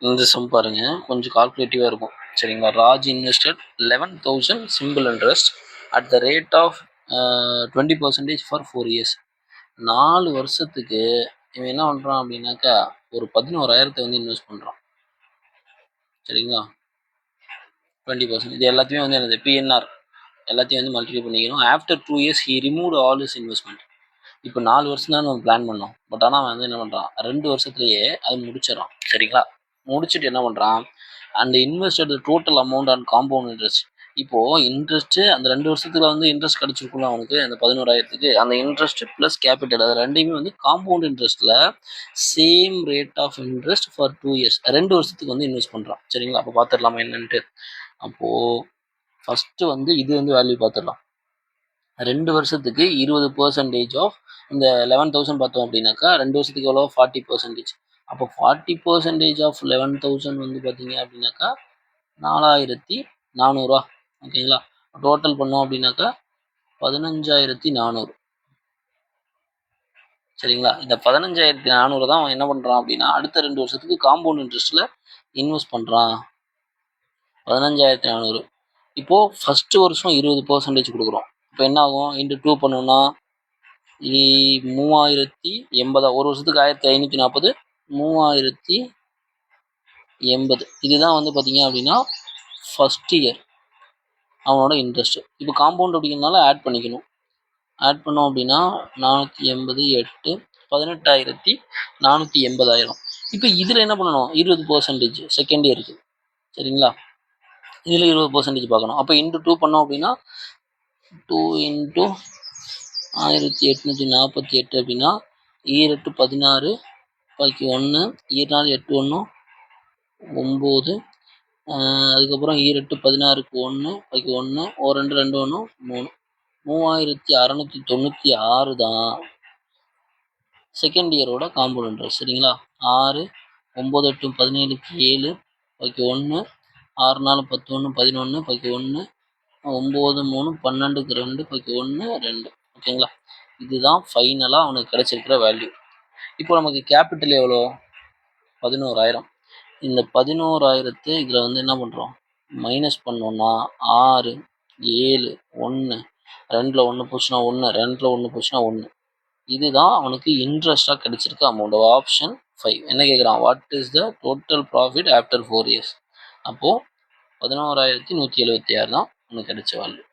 இந்த சம் பாருங்க, கொஞ்சம் கால்குலேட்டிவாக இருக்கும். சரிங்களா? Raj invested 11,000 simple interest at the rate of 20% for 4 years. 4 வருஷத்துக்கு இவன் என்ன பண்ணுறான் அப்படின்னாக்கா ஒரு 11,000 வந்து இன்வெஸ்ட் பண்ணுறான். சரிங்களா? 20%. இது எல்லாத்தையுமே வந்து என்னது பிஎன்ஆர் எல்லாத்தையும் வந்து மல்டிப்ளை பண்ணிக்கணும். After 2 years he remove all is investment. இப்போ 4 வருஷம் தான் நம்ம பிளான் பண்ணோம். பட் ஆனால் அவன் வந்து என்ன பண்ணுறான், 2 வருஷத்துலேயே அது முடிச்சிடறான். சரிங்களா? முடிச்சுட்டு என்ன பண்ணுறான், அந்த invested total amount and compound interest. இப்போது இன்ட்ரெஸ்ட்டு அந்த 2 வருஷத்துல வந்து இன்ட்ரெஸ்ட் கிடச்சிருக்கும்ல அவனுக்கு, அந்த 11,000க்கு அந்த இன்ட்ரெஸ்ட் ப்ளஸ் கேபிட்டல் அது ரெண்டையுமே வந்து காம்பவுண்ட் இன்ட்ரெஸ்ட்டில் same rate of interest for 2 years 2 வருஷத்துக்கு வந்து இன்வெஸ்ட் பண்ணுறான். சரிங்களா? அப்போ பார்த்துடலாமா என்னன்ட்டு. அப்போது ஃபஸ்ட்டு வந்து இது வந்து வேல்யூ பார்த்துடலாம். 2 வருஷத்துக்கு 20% ஆஃப் இந்த 11,000 பார்த்தோம் அப்படின்னாக்கா 2 வருஷத்துக்கு எவ்வளோ 40%. அப்போ 40% ஆஃப் 11,000 வந்து பார்த்தீங்க அப்படின்னாக்கா 4,400. ஓகேங்களா? டோட்டல் பண்ணோம் அப்படின்னாக்கா 15,400. சரிங்களா? இந்த 15,400 தான் அவன் என்ன பண்ணுறான் அப்படின்னா அடுத்த 2 வருஷத்துக்கு காம்பவுண்ட் இன்ட்ரெஸ்ட்டில் இன்வெஸ்ட் பண்ணுறான். 15,400. இப்போது ஃபஸ்ட்டு வருஷம் 20% கொடுக்குறோம். இப்போ என்ன ஆகும், இன்ட்டு 2 பண்ணோம்னா 3,080. ஒரு வருஷத்துக்கு 1,540, 3,080. இதுதான் வந்து பார்த்தீங்க அப்படின்னா ஃபஸ்ட் இயர் அவனோட இன்ட்ரெஸ்ட்டு. இப்போ காம்பவுண்ட் அப்படிங்கிறதுனால ஆட் பண்ணிக்கணும். ஆட் பண்ணோம் அப்படின்னா 480 8 18,480. இப்போ இதில் என்ன பண்ணணும், 20% செகண்ட் இயருக்கு. சரிங்களா? இதில் 20% பார்க்கணும். அப்போ இன்ட்டு 2 பண்ணோம் அப்படின்னா 2 இன்ட்டு 1848 அப்படின்னா 8 16 பாக்கி 1 4 8 1 9. அதுக்கப்புறம் 8 16க்கு 1 பாக்கி 1 2 2 1 3. 3,696 தான் செகண்ட் இயரோட காம்பவுண்ட் இன்ட்ரெஸ்ட். சரிங்களா? 6 9 8 17க்கு 7 பாக்கி 1 6 4 11 11 பாக்கி 1 9 3 12க்கு 2 பாக்கி 1 2. ஓகேங்களா? இதுதான் ஃபைனலாக அவனுக்கு கிடைச்சிருக்கிற வேல்யூ. இப்போ நமக்கு கேபிட்டல் எவ்வளோ, 11,000. இந்த 11,000 இதில் வந்து என்ன பண்ணுறோம், மைனஸ் பண்ணோன்னா 6 7 1 2ல் 1 போச்சுன்னா 1 2ல் 1 போச்சுன்னா 1. இதுதான் அவனுக்கு இன்ட்ரெஸ்டாக கிடைச்சிருக்க அமௌண்ட். ஆப்ஷன் 5 என்ன கேட்குறான், what is the total profit after 4 years. அப்போது 11,176 தான் அவனுக்கு கிடைச்ச வேல்யூ.